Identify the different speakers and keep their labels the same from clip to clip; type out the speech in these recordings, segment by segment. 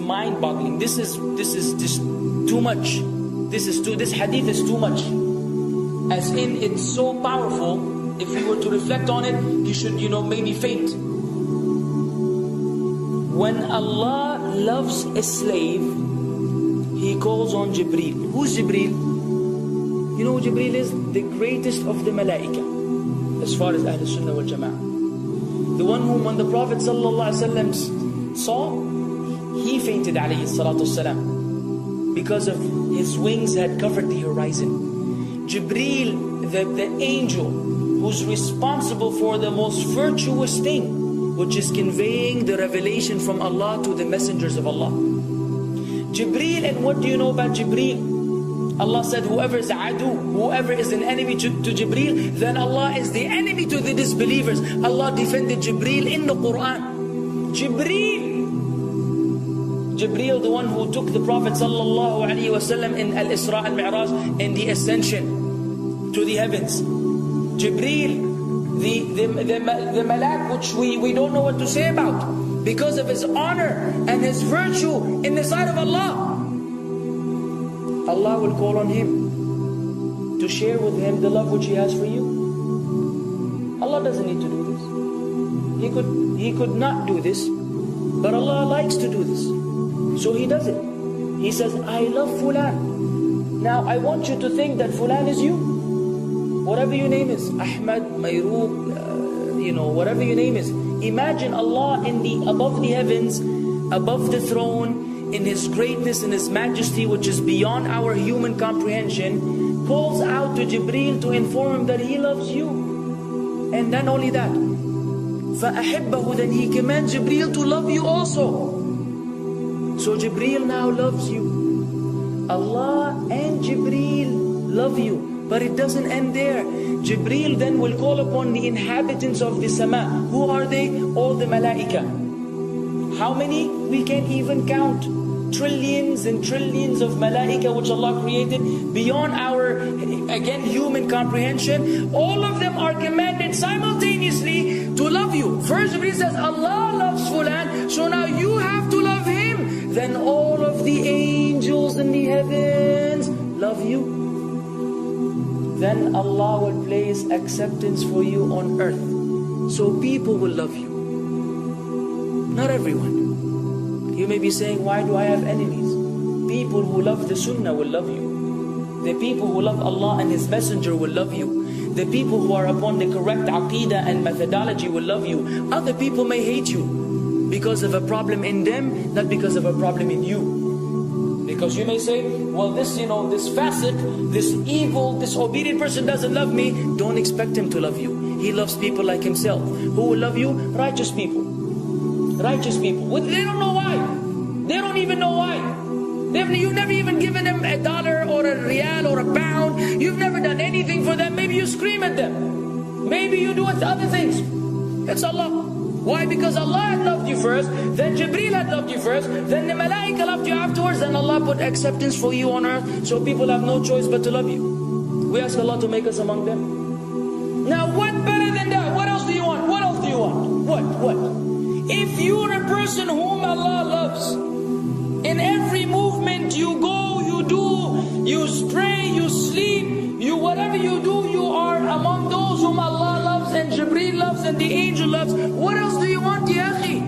Speaker 1: mind-boggling. This is just too much. This hadith is too much. As in, it's so powerful. If you were to reflect on it, you should, maybe faint. When Allah loves a slave, He calls on Jibreel. Who's Jibreel? You know who Jibreel is? The greatest of the malaika, as far as Ahl Sunnah wal Jama'ah. The one whom when the Prophet ﷺ saw, he fainted alayhi salatu wasalam, because of his wings had covered the horizon. Jibreel, the angel who's responsible for the most virtuous thing, which is conveying the revelation from Allah to the messengers of Allah. Jibreel, and what do you know about Jibreel? Allah said, whoever is adu, whoever is an enemy to Jibreel, then Allah is the enemy to the disbelievers. Allah defended Jibreel in the Quran. Jibreel, the one who took the Prophet ﷺ in Al-Isra al-Mi'raj, in the ascension to the heavens. Jibreel, the malak, which we don't know what to say about, because of his honor and his virtue in the sight of Allah. Allah will call on him to share with him the love which He has for you. Allah doesn't need to do this. He could not do this, but Allah likes to do this, so He does it. He says, I love Fulan. Now I want you to think that Fulan is you. Whatever your name is, Ahmad, Mayrook, whatever your name is. Imagine Allah above the heavens, above the throne, in His greatness and His majesty, which is beyond our human comprehension, calls out to Jibreel to inform him that He loves you. And then only that, فَأَحِبَّهُ, then He commands Jibreel to love you also. So Jibreel now loves you. Allah and Jibreel love you. But it doesn't end there. Jibreel then will call upon the inhabitants of the sama. Who are they? All the malaika. How many? We can't even count. Trillions and trillions of malaika which Allah created beyond our, again, human comprehension. All of them are commanded simultaneously to love you. First Jibreel says, Allah loves Fulan, so now you have to love him. Then all of the angels in the heavens love you. Then Allah will place acceptance for you on earth. So people will love you. Not everyone. You may be saying, why do I have enemies? People who love the Sunnah will love you. The people who love Allah and His Messenger will love you. The people who are upon the correct aqidah and methodology will love you. Other people may hate you because of a problem in them, not because of a problem in you. Because you may say, well, this fasiq, this evil, disobedient person doesn't love me. Don't expect him to love you. He loves people like himself. Who will love you? Righteous people. Righteous people. They don't know why. They don't even know why. You've never even given them $1 or a rial or a pound. You've never done anything for them. Maybe you scream at them. Maybe you do other things. It's Allah. Why? Because Allah had loved you first, then Jibreel had loved you first, then the malaika loved you afterwards, then Allah put acceptance for you on earth, so people have no choice but to love you. We ask Allah to make us among them. Now what better than that? What else do you want? What else do you want? What? If you're a person whom Allah loves, in every movement you go, you do, you pray, you sleep, whatever you do, you are among those whom Allah loves and Jibreel loves and the angel loves. What else do you want, ya akhi?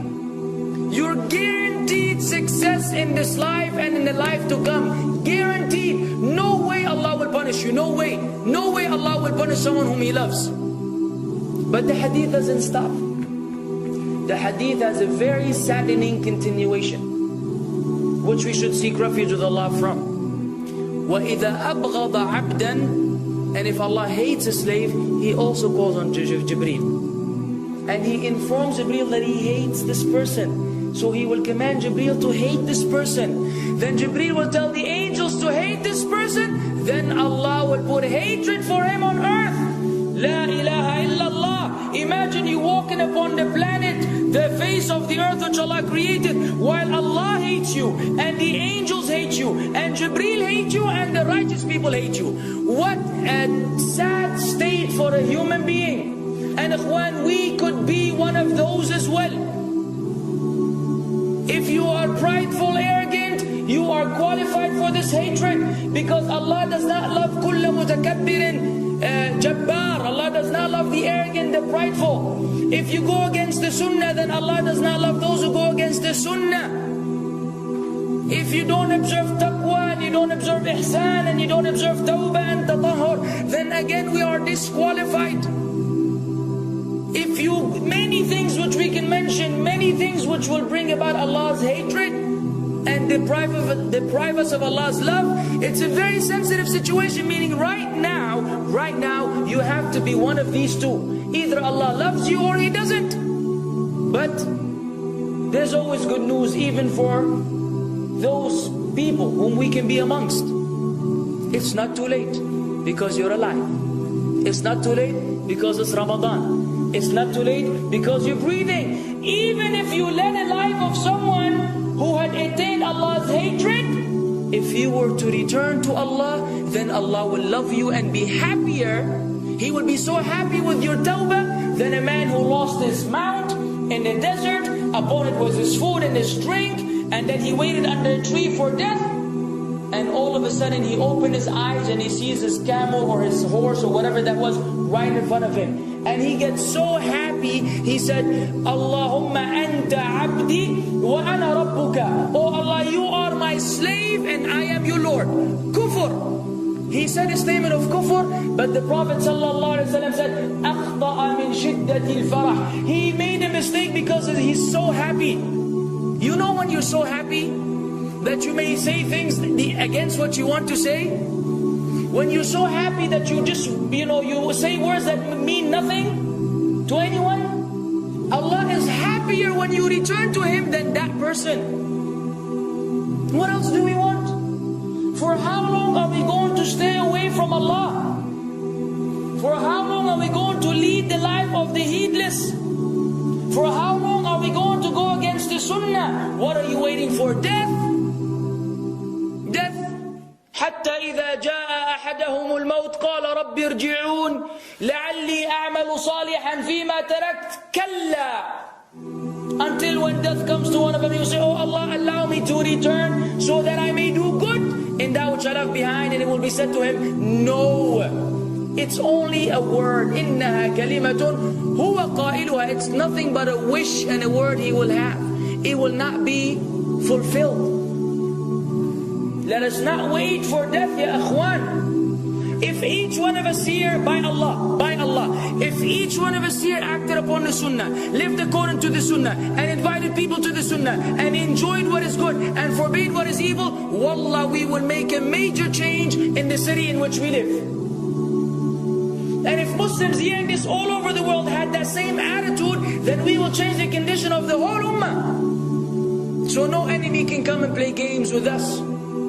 Speaker 1: You're guaranteed success in this life and in the life to come. Guaranteed. No way Allah will punish you. No way. No way Allah will punish someone whom He loves. But the hadith doesn't stop. The hadith has a very saddening continuation, which we should seek refuge with Allah from. وَإِذَا أَبْغَضَ عَبْدًا, and if Allah hates a slave, He also calls on Jibreel. And He informs Jibreel that He hates this person. So He will command Jibreel to hate this person. Then Jibreel will tell the angels to hate this person. Then Allah will put hatred for him on earth. La ilaha illallah. Imagine you walking upon the planet, the face of the earth which Allah created, while Allah hates you, and the angels hate you, and Jibreel hates you, and the righteous people hate you. What a sad state for a human being. And ikhwan, we could be one of those as well. If you are prideful, for this hatred, because Allah does not love kulla mutakabbirin jabbar. Allah does not love the arrogant, the prideful. If you go against the sunnah, then Allah does not love those who go against the sunnah. If you don't observe taqwa, and you don't observe ihsan, and you don't observe tawbah and tatahur, then again we are disqualified. If you, many things which we can mention, many things which will bring about Allah's hatred and deprive us of Allah's love. It's a very sensitive situation, meaning right now, you have to be one of these two. Either Allah loves you or He doesn't. But there's always good news, even for those people whom we can be amongst. It's not too late because you're alive. It's not too late because it's Ramadan. It's not too late because you're breathing. Even if you led a life of someone who had attained Allah's hatred, if you were to return to Allah, then Allah will love you and be happier. He will be so happy with your tawbah than a man who lost his mount in the desert. Upon it was his food and his drink, and then he waited under a tree for death. And all of a sudden he opened his eyes and he sees his camel or his horse or whatever that was right in front of him. And he gets so happy, he said, Allahumma anta abdi wa ana rabbuka. Oh Allah, you are my slave and I am your Lord. Kufr. He said a statement of kufr, but the Prophet ﷺ said, أَخْطَأَ مِنْ شِدَّةِ الْفَرَحِ. He made a mistake because he's so happy. You know when you're so happy that you may say things against what you want to say? When you're so happy that you just, you say words that mean nothing to anyone? Allah is happier when you return to Him than that person. What else do we want? For how long are we going to stay away from Allah? For how long are we going to lead the life of the heedless? For how long are we going to go against the sunnah? What are you waiting for? Death? Death. حتى إذا جاء أحدهم الموت قال رب ارجعون لعلي أعمل صالحا فيما تركت كلا. Until when death comes to one of them, you say, oh Allah, allow me to return so that I may do good in that which I left behind. And it will be said to him, no, it's only a word. إنها كلمة هو قائلها. It's nothing but a wish and a word he will have. It will not be fulfilled. Let us not wait for death, ya akhwan. If each one of us here, by Allah, if each one of us here acted upon the sunnah, lived according to the sunnah, and invited people to the sunnah, and enjoyed what is good, and forbade what is evil, wallah, we will make a major change in the city in which we live. And if Muslims hearing this all over the world had that same attitude, then we will change the condition of the whole ummah. So no enemy can come and play games with us.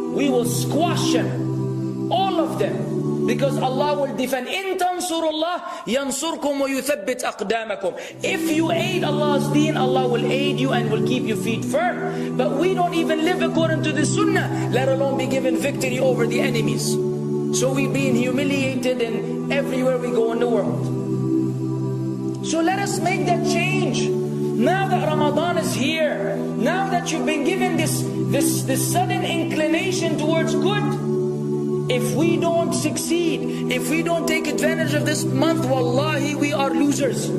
Speaker 1: We will squash them, all of them, because Allah will defend. إِن تَنْصُرُ اللَّهِ يَنْصُرْكُمْ وَيُثَبِّتْ أَقْدَامَكُمْ. If you aid Allah's deen, Allah will aid you and will keep your feet firm. But we don't even live according to the sunnah, let alone be given victory over the enemies. So we're being humiliated in everywhere we go in the world. So let us make that change. Now that Ramadan is here, now that you've been given this sudden inclination towards good, if we don't succeed, if we don't take advantage of this month, wallahi, we are losers.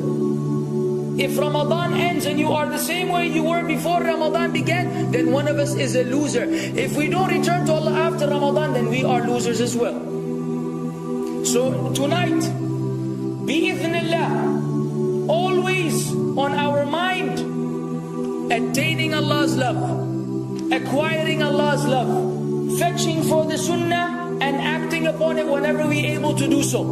Speaker 1: If Ramadan ends and you are the same way you were before Ramadan began, then one of us is a loser. If we don't return to Allah after Ramadan, then we are losers as well. So tonight, bi'idhnillah, always on our mind, attaining Allah's love, acquiring Allah's love, fetching for the sunnah and acting upon it whenever we're able to do so.